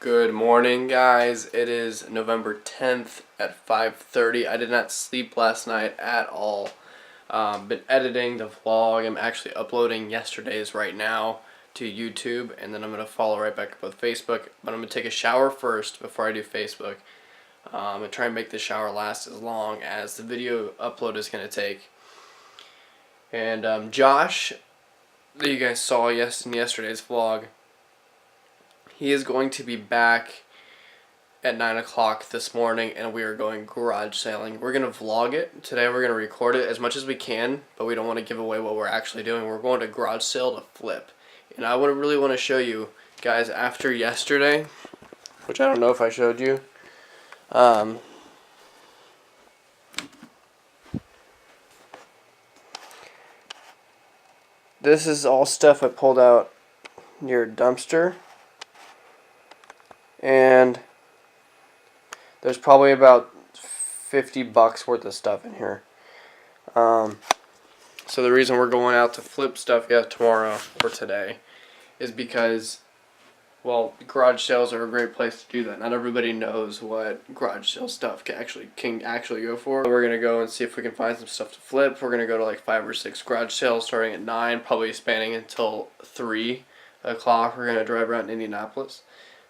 Good morning, guys. It is November 10th at 5:30. I did not sleep last night at all. Been editing the vlog. I'm actually uploading yesterday's right now to YouTube, and then I'm going to follow right back up with Facebook. But I'm going to take a shower first before I do Facebook. And try and make the shower last as long as the video upload is going to take. And Josh, that you guys saw in yesterday's vlog, he is going to be back at 9 o'clock this morning, and we are going garage sailing. We're going to vlog it. Today we're going to record it as much as we can, but we don't want to give away what we're actually doing. We're going to garage sail to flip. And I really want to show you guys after yesterday, which I don't know if I showed you. This is all stuff I pulled out near a dumpster. And there's probably about $50 worth of stuff in here. So the reason we're going out to flip stuff tomorrow or today is because, well, garage sales are a great place to do that. Not everybody knows what garage sale stuff can actually go for. We're gonna go and see if we can find some stuff to flip. We're gonna go to like 5 or 6 garage sales starting at 9, probably spanning until 3 o'clock. We're gonna drive around Indianapolis.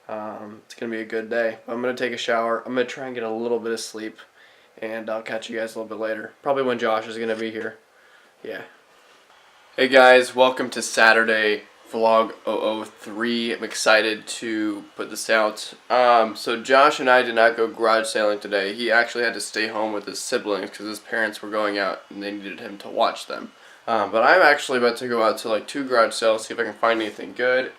It's going to be a good day. I'm going to take a shower. I'm going to try and get a little bit of sleep, and I'll catch you guys a little bit later. Probably when Josh is going to be here. Yeah. Hey guys, welcome to Saturday Vlog 003. I'm excited to put this out. So Josh and I did not go garage sailing today. He actually had to stay home with his siblings because his parents were going out and they needed him to watch them. But I'm actually about to go out to like 2 garage sales, see if I can find anything good.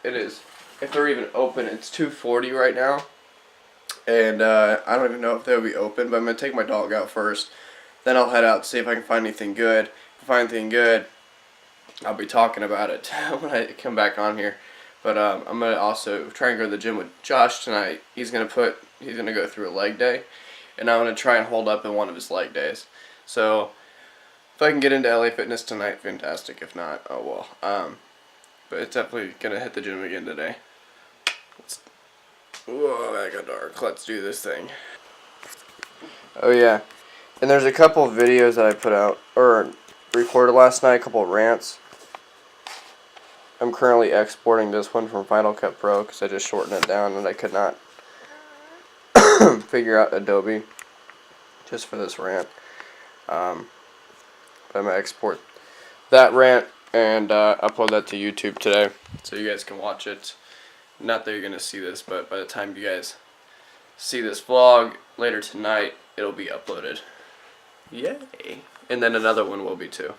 If they're even open, it's 2:40 right now, and I don't even know if they'll be open, but I'm going to take my dog out first, then I'll head out to see if I can find anything good. If I find anything good, I'll be talking about it when I come back on here, but I'm going to also try and go to the gym with Josh tonight. He's going to go through a leg day, and I'm going to try and hold up in one of his leg days, so if I can get into LA Fitness tonight, fantastic. If not, oh well. But it's definitely going to hit the gym again today. Whoa, that got dark. Let's do this thing. Oh yeah, and there's a couple of videos that I put out, or recorded last night, a couple of rants. I'm currently exporting this one from Final Cut Pro because I just shortened it down and I could not figure out Adobe just for this rant. But I'm going to export that rant and upload that to YouTube today so you guys can watch it. Not that you're going to see this, but by the time you guys see this vlog later tonight, it'll be uploaded. Yay! And then another one will be too.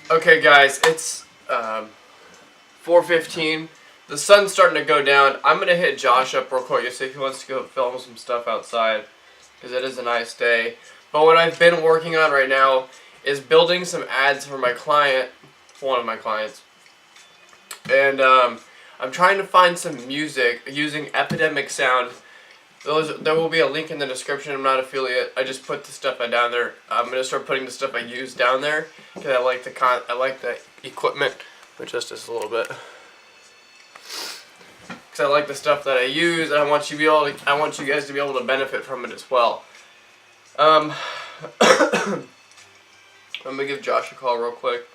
Okay guys, it's 4:15. The sun's starting to go down. I'm going to hit Josh up real quick to see if he wants to go film some stuff outside, because it is a nice day. But what I've been working on right now is building some ads for my client, one of my clients. And I'm trying to find some music using Epidemic Sound. There will be a link in the description. I'm not affiliate. I just put the stuff down there. I'm gonna start putting the stuff I use down there because I like the equipment, but just a little bit. Because I like the stuff that I use, and I want you guys to be able to benefit from it as well. I'm gonna give Josh a call real quick.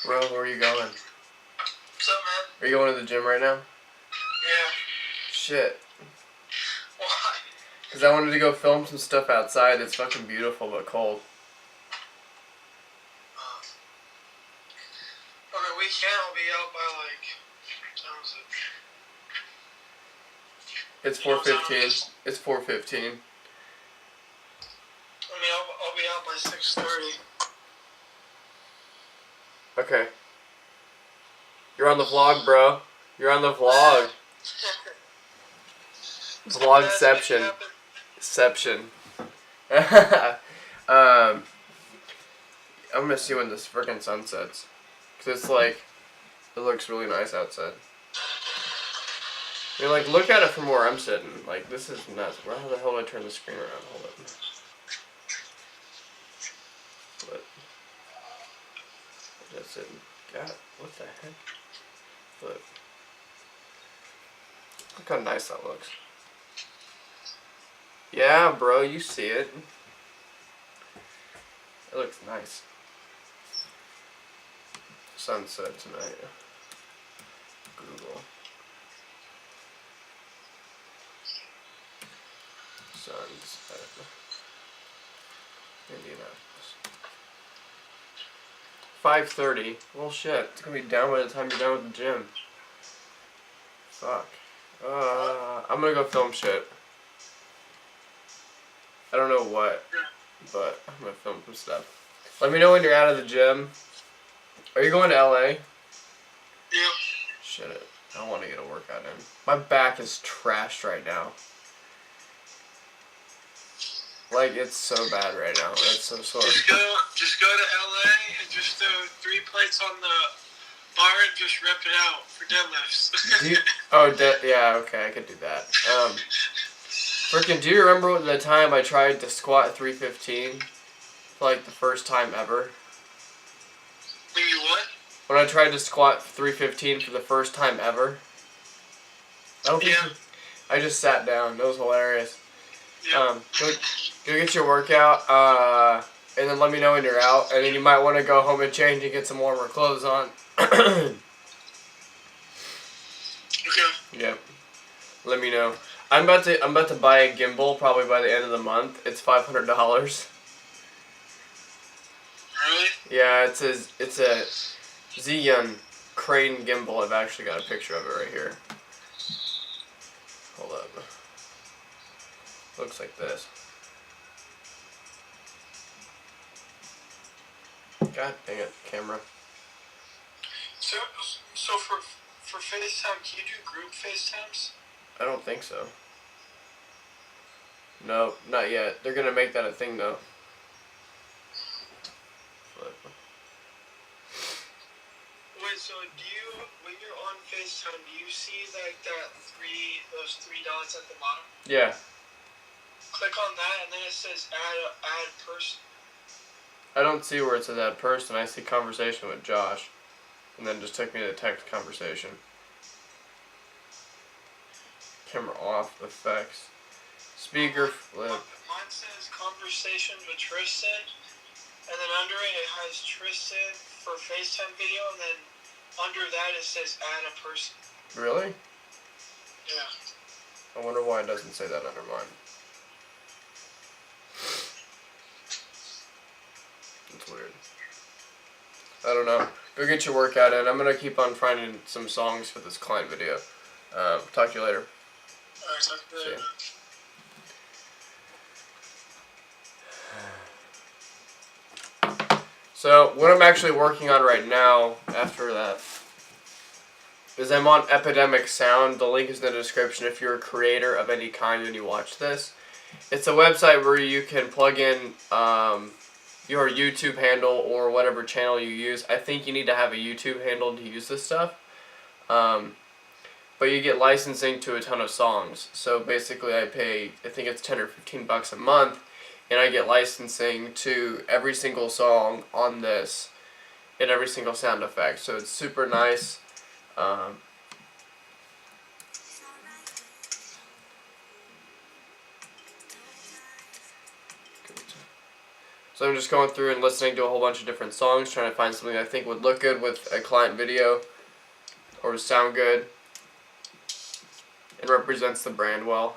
Bro, where are you going? What's up, man? Are you going to the gym right now? Yeah. Shit. Why? Because I wanted to go film some stuff outside. It's fucking beautiful but cold. On the weekend, I'll be out by like, what was it? It's 4:15. It's 4:15. I mean, I'll be out by 6:30. Okay. You're on the vlog, bro. You're on the vlog. Vlogception. Ception. I'm gonna see when this frickin' sun sets. Cause it's like It looks really nice outside. I mean, like, look at it from where I'm sitting. Like, this is nuts. How the hell do I turn the screen around? Hold up. But that's it. God, what the heck? But look how nice that looks. Yeah, bro, you see it. It looks nice. Sunset tonight. Google. Sunset. Indianapolis. 5:30. Well, shit. It's gonna be down by the time you're done with the gym. Fuck. I'm gonna go film shit. I don't know what, but I'm gonna film some stuff. Let me know when you're out of the gym. Are you going to LA? Yep. Shit. I want to get a workout in. My back is trashed right now. Like, it's so bad right now. It's so sore. Just go to LA and just do 3 plates on the bar and just rep it out for deadlifts. Yeah, okay, I could do that. Frickin', do you remember the time I tried to squat 315? For like the first time ever? When you what? When I tried to squat 315 for the first time ever? I don't think I just sat down. It was hilarious. Yeah. Go get your workout, and then let me know when you're out, and then you might want to go home and change and get some warmer clothes on. Okay. Yep. Let me know. I'm about to buy a gimbal probably by the end of the month. It's $500. Really? Yeah, it's a Zhiyun crane gimbal. I've actually got a picture of it right here. Hold up. Looks like this. God dang it, camera. So for FaceTime, can you do group FaceTimes? I don't think so. No, not yet. They're gonna make that a thing though. But. Wait, so when you're on FaceTime, do you see like those three dots at the bottom? Yeah. Click on that, and then it says add person. I don't see where it says add person. I see conversation with Josh, and then just took me to text conversation. Camera off, effects, speaker flip. Mine says conversation with Tristan, and then under it has Tristan for FaceTime video, and then under that it says add a person. Really? Yeah. I wonder why it doesn't say that under mine. It's weird. I don't know. Go get your workout in. I'm gonna keep on finding some songs for this client video. Talk to you later. Alright, talk to you later. So, what I'm actually working on right now, after that, is I'm on Epidemic Sound. The link is in the description if you're a creator of any kind and you watch this. It's a website where you can plug in your YouTube handle or whatever channel you use. I think you need to have a YouTube handle to use this stuff. But you get licensing to a ton of songs. So basically I pay, I think it's $10 or $15 a month, and I get licensing to every single song on this and every single sound effect. So it's super nice. So I'm just going through and listening to a whole bunch of different songs, trying to find something I think would look good with a client video or sound good. It represents the brand well.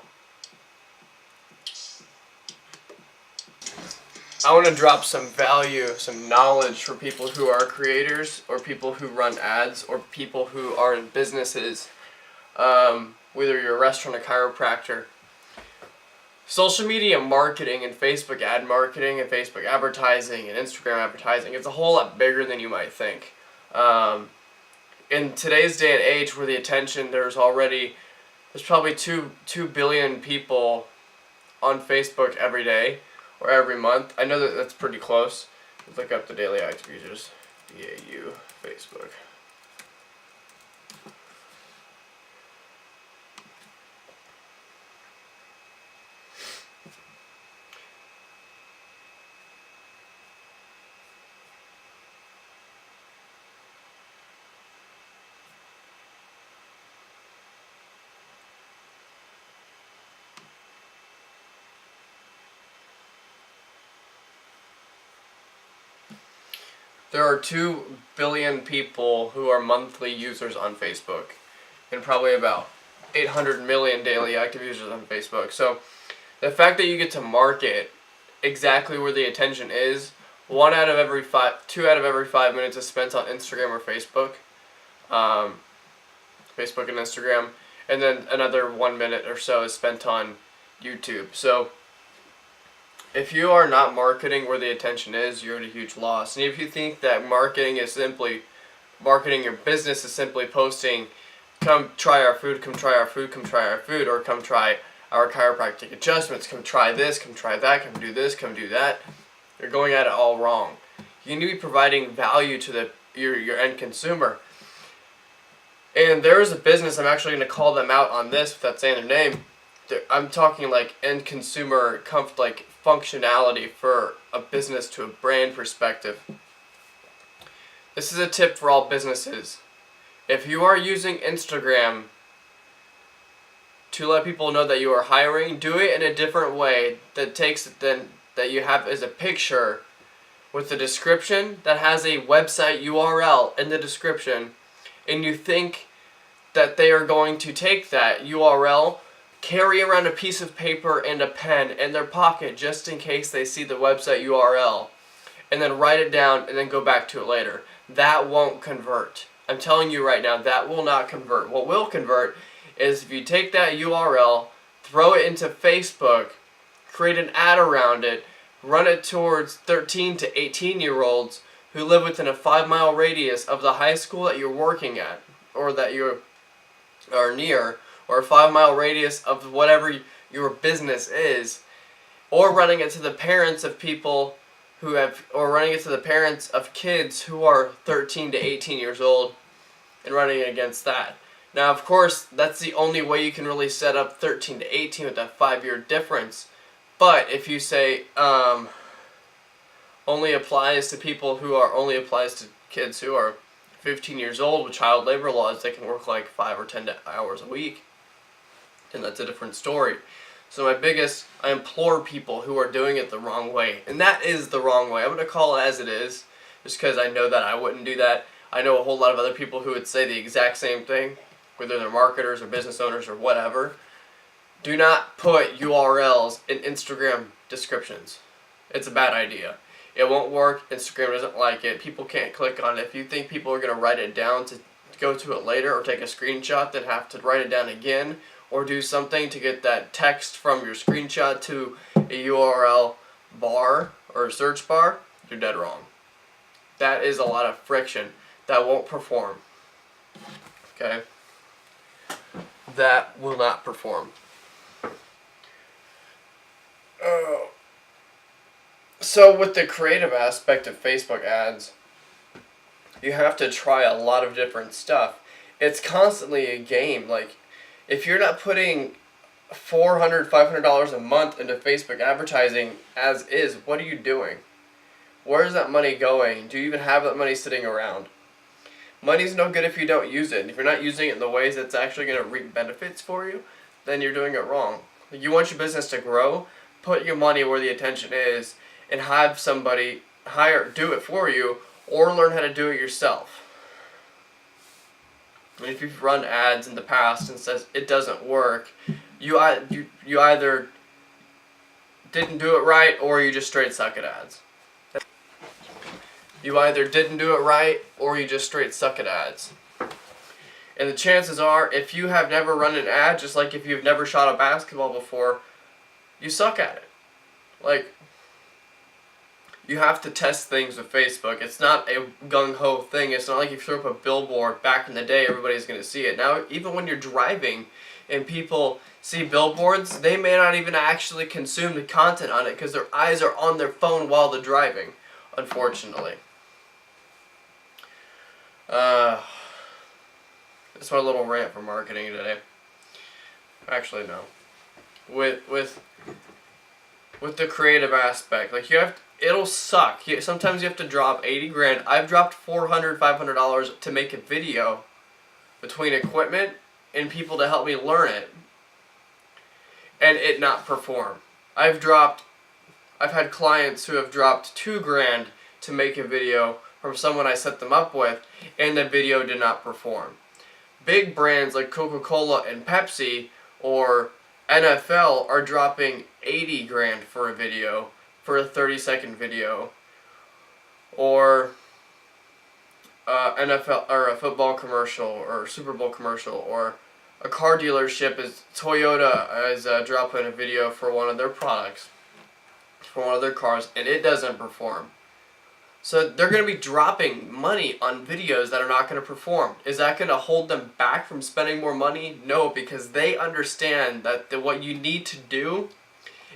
I want to drop some value, some knowledge for people who are creators or people who run ads or people who are in businesses, whether you're a restaurant, a chiropractor. Social media marketing and Facebook ad marketing and Facebook advertising and Instagram advertising, it's a whole lot bigger than you might think. In today's day and age where the attention, there's probably 2 billion people on Facebook every day or every month. I know that that's pretty close. Let's look up the daily active users. DAU, Facebook. There are 2 billion people who are monthly users on Facebook, and probably about 800 million daily active users on Facebook. So the fact that you get to market exactly where the attention is, 2 out of every 5 minutes is spent on Instagram or Facebook, Facebook and Instagram, and then another 1 minute or so is spent on YouTube. So if you are not marketing where the attention is, you're at a huge loss. And if you think that marketing your business is simply posting, come try our food, come try our food, come try our food, or come try our chiropractic adjustments, come try this, come try that, come do this, come do that, you're going at it all wrong. You need to be providing value to your end consumer. And there is a business, I'm actually going to call them out on this without saying their name. I'm talking like end consumer like functionality for a business to a brand perspective. This is a tip for all businesses. If you are using Instagram to let people know that you are hiring, do it in a different way that you have as a picture with a description that has a website URL in the description, and you think that they are going to take that URL, carry around a piece of paper and a pen in their pocket just in case they see the website URL, and then write it down and then go back to it later. That won't convert. I'm telling you right now, that will not convert. What will convert is if you take that URL, throw it into Facebook, create an ad around it, run it towards 13 to 18-year-olds who live within a 5-mile radius of the high school that you're working at, or that you are near, or a 5-mile radius of whatever your business is, or running it to the parents of people or running it to the parents of kids who are 13 to 18 years old, and running it against that. Now, of course, that's the only way you can really set up 13 to 18 with that 5-year difference. But if you say only applies to kids who are 15 years old with child labor laws, they can work like 5 or 10 hours a week, and that's a different story. So I implore people who are doing it the wrong way, and that is the wrong way. I'm going to call it as it is, just because I know that I wouldn't do that. I know a whole lot of other people who would say the exact same thing, whether they're marketers or business owners or whatever. Do not put URLs in Instagram descriptions. It's a bad idea. It won't work. Instagram doesn't like it. People can't click on it. If you think people are going to write it down to go to it later, or take a screenshot, then have to write it down again, or do something to get that text from your screenshot to a URL bar or a search bar, you're dead wrong. That is a lot of friction that won't perform. Okay? That will not perform. So with the creative aspect of Facebook ads, you have to try a lot of different stuff. It's constantly a game. Like, if you're not putting $400, $500 a month into Facebook advertising as is, what are you doing? Where is that money going? Do you even have that money sitting around? Money's no good if you don't use it. And if you're not using it in the ways that's actually going to reap benefits for you, then you're doing it wrong. You want your business to grow, put your money where the attention is, and have somebody do it for you, or learn how to do it yourself. And if you've run ads in the past and says it doesn't work, you either didn't do it right, or you just straight suck at ads. You either didn't do it right, or you just straight suck at ads. And the chances are, if you have never run an ad, just like if you've never shot a basketball before, you suck at it. Like, you have to test things with Facebook. It's not a gung-ho thing. It's not like you throw up a billboard. Back in the day, everybody's going to see it. Now, even when you're driving and people see billboards, they may not even actually consume the content on it because their eyes are on their phone while they're driving, unfortunately. That's my little rant for marketing today. Actually, no. With the creative aspect, like, it'll suck. Sometimes you have to drop 80 grand. I've dropped $400, $500 to make a video between equipment and people to help me learn it, and it not perform. I've had clients who have dropped $2 grand to make a video from someone I set them up with, and the video did not perform. Big brands like Coca-Cola and Pepsi or NFL are dropping 80 grand for a video, for a 30-second video, or NFL or a football commercial or Super Bowl commercial, or a car dealership is Toyota is dropping a video for one of their products, for one of their cars, and it doesn't perform. So they're going to be dropping money on videos that are not going to perform. Is that going to hold them back from spending more money? No, because they understand that what you need to do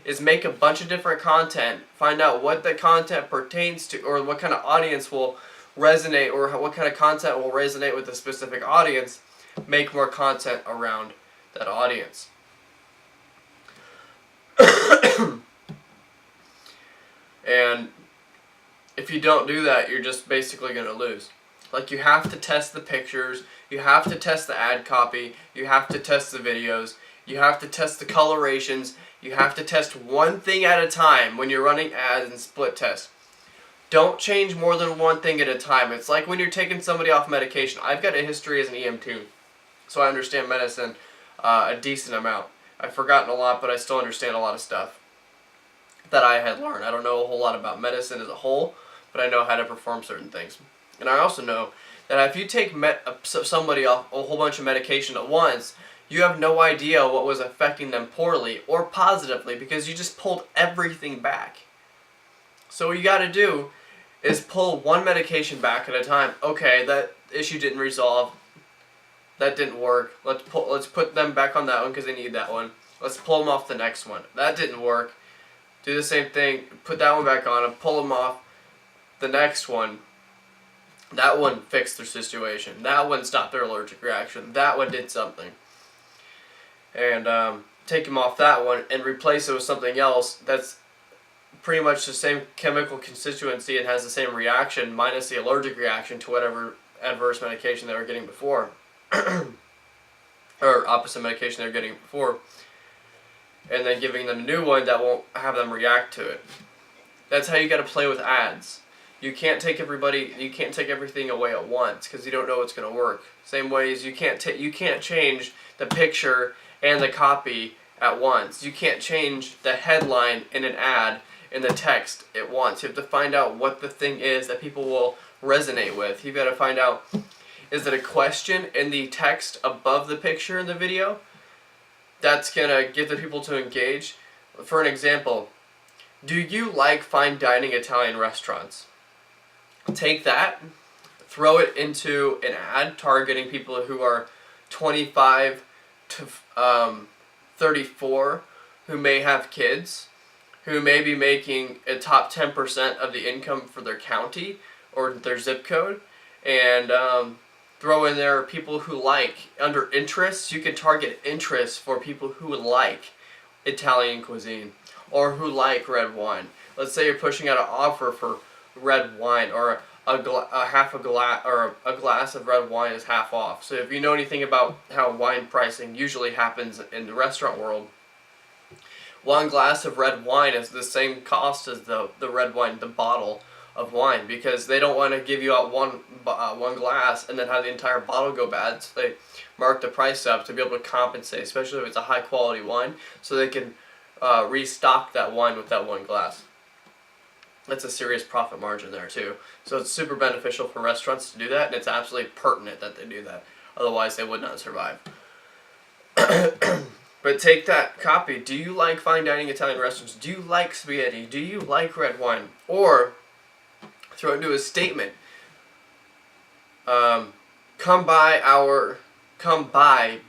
is make a bunch of different content, find out what the content pertains to, or what kind of audience will resonate, or what kind of content will resonate with a specific audience, make more content around that audience. And if you don't do that, you're just basically going to lose. Like, you have to test the pictures, you have to test the ad copy, you have to test the videos, you have to test the colorations, you have to test one thing at a time when you're running ads and split test. Don't change more than one thing at a time. It's like when you're taking somebody off medication. I've got a history as an EM2, so I understand medicine a decent amount. I've forgotten a lot, but I still understand a lot of stuff that I had learned. I don't know a whole lot about medicine as a whole, but I know how to perform certain things. And I also know that if you take somebody off a whole bunch of medication at once, you have no idea what was affecting them poorly or positively, because you just pulled everything back. So what you got to do is pull one medication back at a time. Okay, that issue didn't resolve. That didn't work. Let's put them back on that one because they need that one. Let's pull them off the next one. That didn't work. Do the same thing. Put that one back on and pull them off the next one. That one fixed their situation. That one stopped their allergic reaction. That one did something. And take them off that one and replace it with something else that's pretty much the same chemical constituency and has the same reaction minus the allergic reaction to whatever adverse medication they were getting before. Or opposite medication they were getting before. And then giving them a new one that won't have them react to it. That's how you got to play with ads. You can't take everything away at once because you don't know what's going to work. Same way as you can't change the picture and the copy at once. You can't change the headline in an ad and the text at once. You have to find out what the thing is that people will resonate with. You've got to find out, is it a question in the text above the picture in the video that's going to get the people to engage? For an example, do you like fine dining Italian restaurants? Take that, throw it into an ad targeting people who are 25 to 34, who may have kids, who may be making a top 10% of the income for their county or their zip code, and throw in there people who like, under interests, you can target interests for people who like Italian cuisine or who like red wine. Let's say you're pushing out an offer for red wine, or a glass of red wine is half off. So if you know anything about how wine pricing usually happens in the restaurant world, one glass of red wine is the same cost as the red wine, the bottle of wine, because they don't want to give you out one glass and then have the entire bottle go bad. So they mark the price up to be able to compensate, especially if it's a high quality wine, so they can restock that wine with that one glass. That's a serious profit margin there too. So it's super beneficial for restaurants to do that, and it's absolutely pertinent that they do that. Otherwise they would not survive. But take that copy. Do you like fine dining Italian restaurants? Do you like spaghetti? Do you like red wine? Or throw it into a statement. Come by,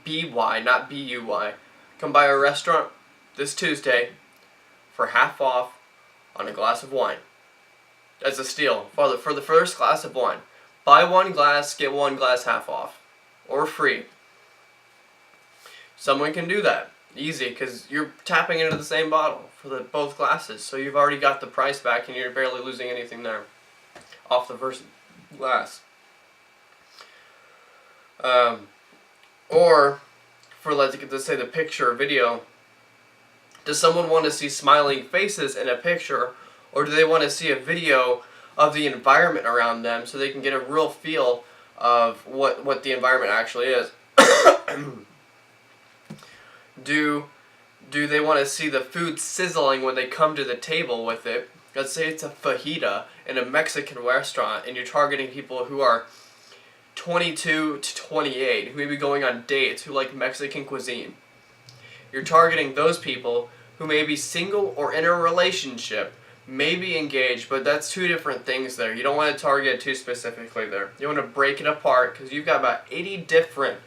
B-Y, not B-U-Y. Come by our restaurant this Tuesday for half off on a glass of wine. That's a steal for the first glass of wine. Buy one glass, get one glass half off, or free. Someone can do that easy because you're tapping into the same bottle for both glasses, so you've already got the price back and you're barely losing anything there off the first glass. Or for let's say the picture or video. Does someone want to see smiling faces in a picture, or do they want to see a video of the environment around them so they can get a real feel of what the environment actually is. Do they want to see the food sizzling when they come to the table with it? Let's say it's a fajita in a Mexican restaurant and you're targeting people who are 22 to 28, who may be going on dates, who like Mexican cuisine. You're targeting those people who may be single or in a relationship, may be engaged, but that's two different things there. You don't want to target too specifically there. You want to break it apart because you've got about 80 different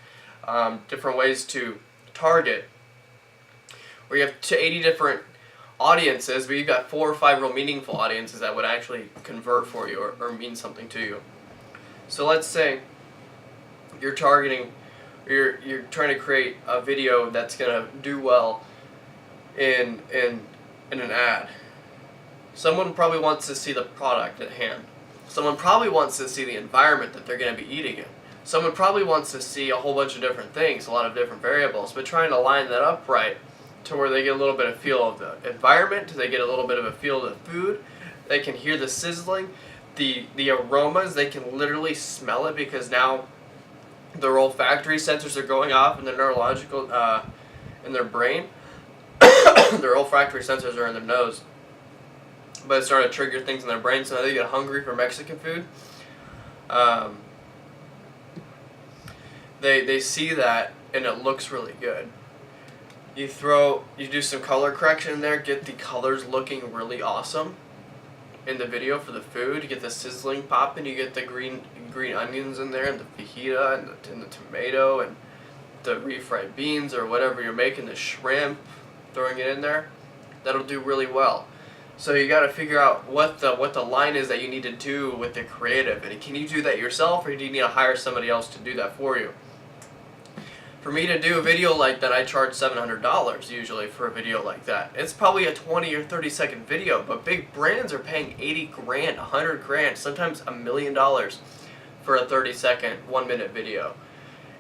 ways to target. Where you have 80 different audiences, but you've got 4 or 5 real meaningful audiences that would actually convert for you or mean something to you. So let's say you're targeting, you're trying to create a video that's gonna do well in an ad. Someone probably wants to see the product at hand. Someone probably wants to see the environment that they're gonna be eating in. Someone probably wants to see a whole bunch of different things, a lot of different variables, but trying to line that up right to where they get a little bit of feel of the environment, they get a little bit of a feel of the food, they can hear the sizzling, the aromas, they can literally smell it because now their olfactory sensors are going off in their neurological, in their brain. Their olfactory sensors are in their nose, but it's starting to trigger things in their brain, so now they get hungry for Mexican food. They see that and it looks really good. You do some color correction in there, get the colors looking really awesome in the video for the food. You get the sizzling popping, you get the green onions in there, and the fajita, and the tomato, and the refried beans, or whatever you're making, the shrimp, throwing it in there. That'll do really well. So you got to figure out what the line is that you need to do with the creative. And can you do that yourself, or do you need to hire somebody else to do that for you? For me to do a video like that, I charge $700 usually for a video like that. It's probably a 20 or 30 second video, but big brands are paying 80 grand, 100 grand, sometimes $1 million for a 30 second, 1 minute video.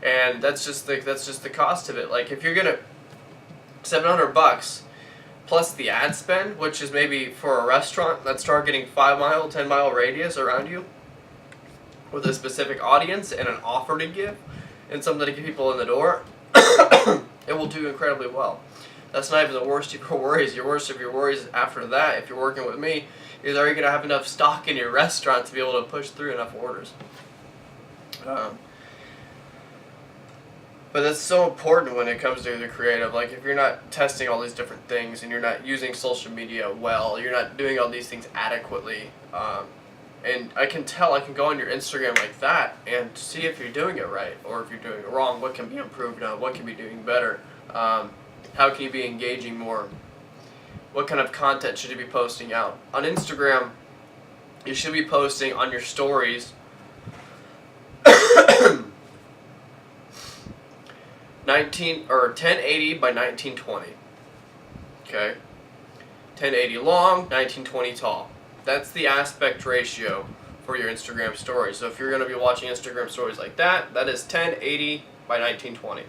And that's just the cost of it. Like if you're gonna $700 plus the ad spend, which is maybe for a restaurant that's targeting 5 mile, 10 mile radius around you with a specific audience and an offer to give and something to get people in the door, it will do incredibly well. That's not even the worst of your worries. Your worst of your worries after that, if you're working with me, is are you going to have enough stock in your restaurant to be able to push through enough orders? But that's so important when it comes to the creative. Like if you're not testing all these different things and you're not using social media well, you're not doing all these things adequately, and I can tell, I can go on your Instagram like that and see if you're doing it right or if you're doing it wrong, what can be improved on, what can be doing better, how can you be engaging more, what kind of content should you be posting out. On Instagram, you should be posting on your stories 1080 by 1920. Okay? 1080 long, 1920 tall. That's the aspect ratio for your Instagram stories. So if you're going to be watching Instagram stories like that, that is 1080 by 1920.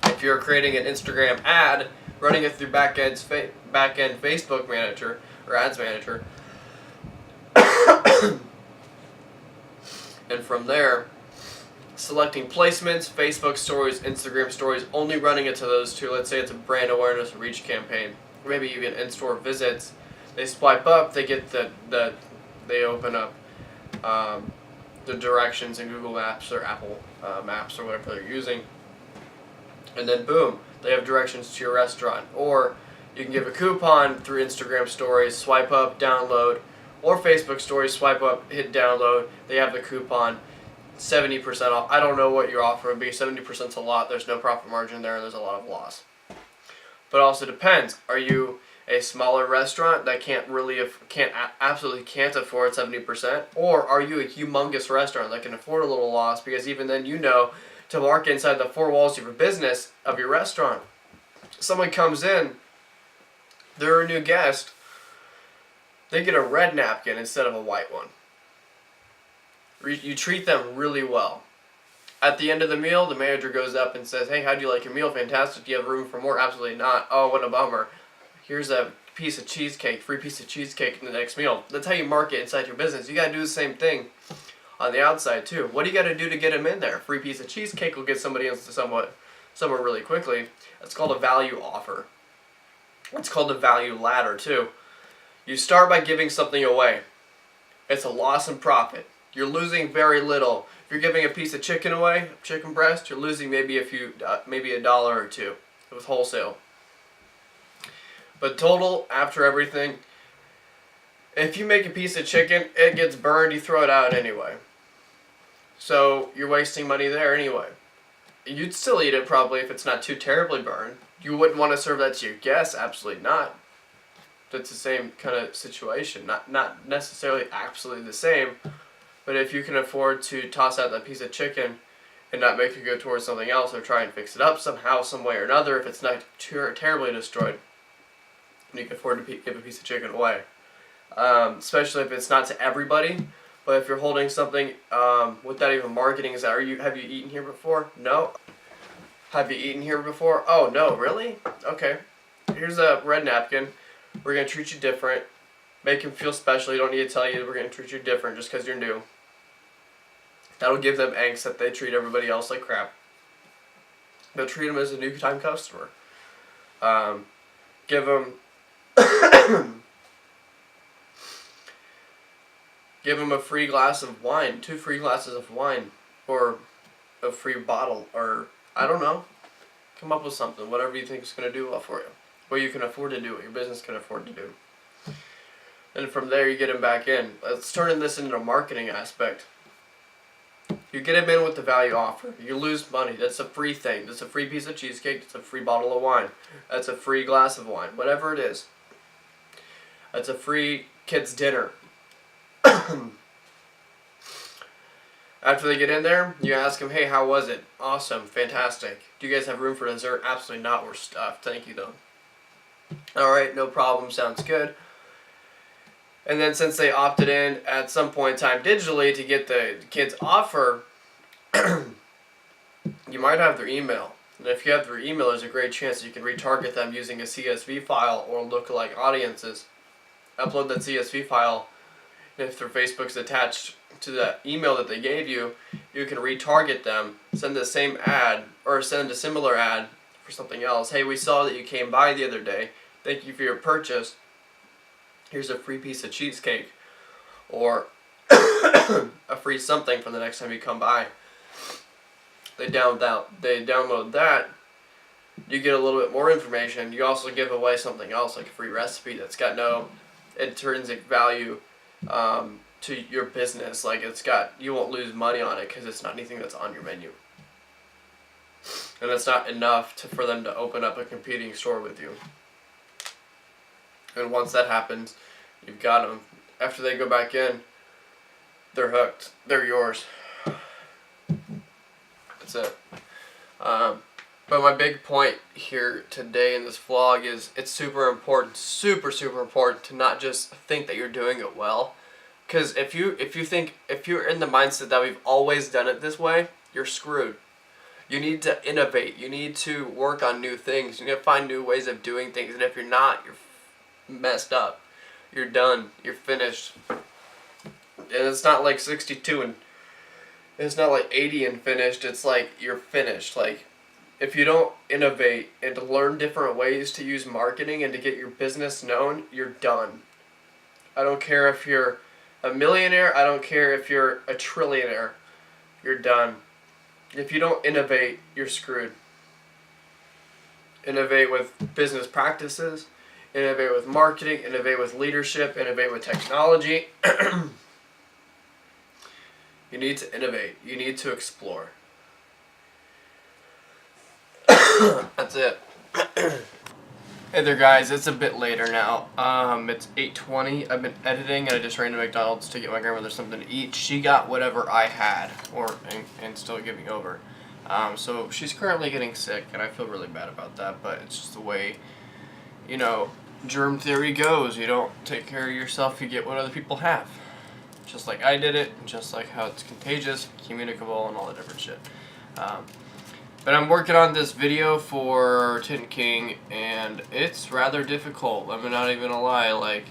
If you're creating an Instagram ad, running it through back-end Facebook Manager or Ads Manager, and from there, selecting placements, Facebook stories, Instagram stories, only running it to those two. Let's say it's a brand awareness reach campaign, or maybe even in-store visits. They swipe up, they get they open up the directions in Google Maps or Apple Maps or whatever they're using, and then boom, they have directions to your restaurant. Or you can give a coupon through Instagram stories, swipe up, download, or Facebook stories, swipe up, hit download, they have the coupon, 70% off. I don't know what your offer would be. 70% is a lot. There's no profit margin there, and there's a lot of loss. But it also depends. Are you a smaller restaurant that absolutely can't afford 70%, or are you a humongous restaurant that can afford a little loss? Because even then, to market inside the 4 walls of your business, of your restaurant, someone comes in, they're a new guest, they get a red napkin instead of a white one. You treat them really well. At the end of the meal, the manager goes up and says, "Hey, how'd you like your meal? Fantastic. Do you have room for more?" "Absolutely not." "Oh, what a bummer. Here's a piece of cheesecake, free piece of cheesecake in the next meal. That's how you market inside your business. You gotta do the same thing on the outside too. What do you gotta do to get them in there? Free piece of cheesecake will get somebody into somewhere really quickly. It's called a value offer. It's called a value ladder too. You start by giving something away. It's a loss in profit. You're losing very little. If you're giving a piece of chicken away, chicken breast, you're losing maybe maybe $1 or $2 with wholesale. But total, after everything, if you make a piece of chicken, it gets burned, you throw it out anyway. So you're wasting money there anyway. You'd still eat it probably if it's not too terribly burned. You wouldn't want to serve that to your guests, absolutely not. That's the same kind of situation. Not necessarily absolutely the same, but if you can afford to toss out that piece of chicken and not make it go towards something else or try and fix it up somehow, some way or another, if it's not terribly destroyed, you can afford to give a piece of chicken away. Especially if it's not to everybody, but if you're holding something without even marketing, have you eaten here before? No. Have you eaten here before? Oh, no, really? Okay. Here's a red napkin. We're going to treat you different. Make them feel special. You don't need to tell you we're going to treat you different just because you're new. That'll give them angst that they treat everybody else like crap. They'll treat them as a new time customer. Give them give them a free glass of wine, 2 free glasses of wine, or a free bottle, or I don't know. Come up with something, whatever you think is going to do well for you. What you can afford to do, what your business can afford to do. And from there, you get them back in. Let's turn this into a marketing aspect. You get them in with the value offer. You lose money. That's a free thing. That's a free piece of cheesecake. That's a free bottle of wine. That's a free glass of wine. Whatever it is. That's a free kid's dinner. After they get in there, you ask them, hey, how was it? Awesome. Fantastic. Do you guys have room for dessert? Absolutely not. We're stuffed. Thank you, though. Alright, no problem. Sounds good. And then since they opted in at some point in time digitally to get the kids' offer, you might have their email. And if you have their email, there's a great chance that you can retarget them using a CSV file or lookalike audiences. Upload that CSV file. And if their Facebook's attached to that email that they gave you, you can retarget them, send the same ad, or send a similar ad for something else. Hey, we saw that you came by the other day. Thank you for your purchase. Here's a free piece of cheesecake, or a free something for the next time you come by. They download that. You get a little bit more information. You also give away something else, like a free recipe that's got no intrinsic value to your business. Like you won't lose money on it because it's not anything that's on your menu, and it's not enough for them to open up a competing store with you. And once that happens, you've got them. After they go back in, they're hooked. They're yours. That's it. But my big point here today in this vlog is it's super important, super important to not just think that you're doing it well. Because if you're in the mindset that we've always done it this way, you're screwed. You need to innovate. You need to work on new things. You need to find new ways of doing things. And if you're not, you're messed up. You're done. You're finished. And it's not like 62 and it's not like 80 and finished. It's like you're finished. Like if you don't innovate and to learn different ways to use marketing and to get your business known, you're done. I don't care if you're a millionaire. I don't care if you're a trillionaire. You're done. If you don't innovate, you're screwed. Innovate with business practices. Innovate with marketing, innovate with leadership, innovate with technology. You need to innovate. You need to explore. That's it. Hey there guys, it's a bit later now. It's 8:20. I've been editing and I just ran to McDonald's to get my grandmother something to eat. She got whatever I had, and still giving over. So she's currently getting sick and I feel really bad about that, but it's just the way, germ theory goes. You don't take care of yourself, you get what other people have. Just like I did it, just like how it's contagious, communicable, and all that different shit. But I'm working on this video for Tin King, and it's rather difficult. I'm not even gonna lie. Like,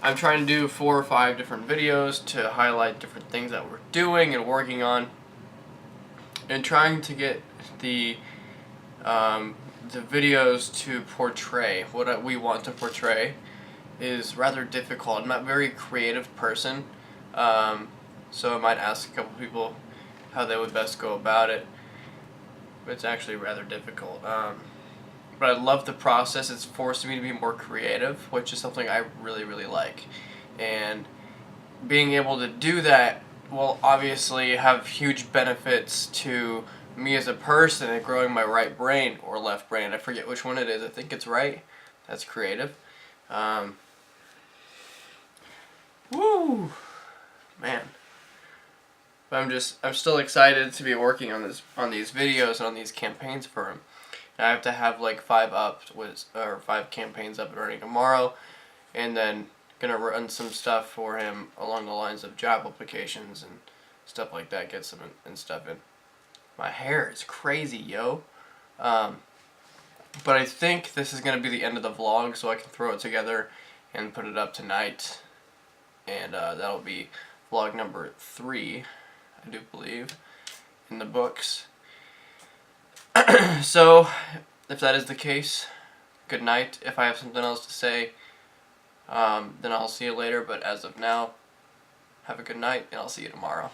I'm trying to do 4 or 5 different videos to highlight different things that we're doing and working on, and trying to get the videos to portray what we want to portray is rather difficult. I'm not a very creative person, so I might ask a couple people how they would best go about it. But it's actually rather difficult. But I love the process. It's forced me to be more creative, which is something I really, really like. And being able to do that will obviously have huge benefits to me as a person and growing my right brain or left brain. I forget which one it is. I think it's right. That's creative. Woo! Man. But I'm still excited to be working on these videos and on these campaigns for him. And I have to have like 5 campaigns up and running tomorrow, and then gonna run some stuff for him along the lines of job applications and stuff like that. Get some stuff in. My hair is crazy, yo. But I think this is gonna be the end of the vlog, so I can throw it together and put it up tonight, and that'll be vlog number 3. I do believe, in the books. So, if that is the case, good night. If I have something else to say, then I'll see you later. But as of now, have a good night, and I'll see you tomorrow.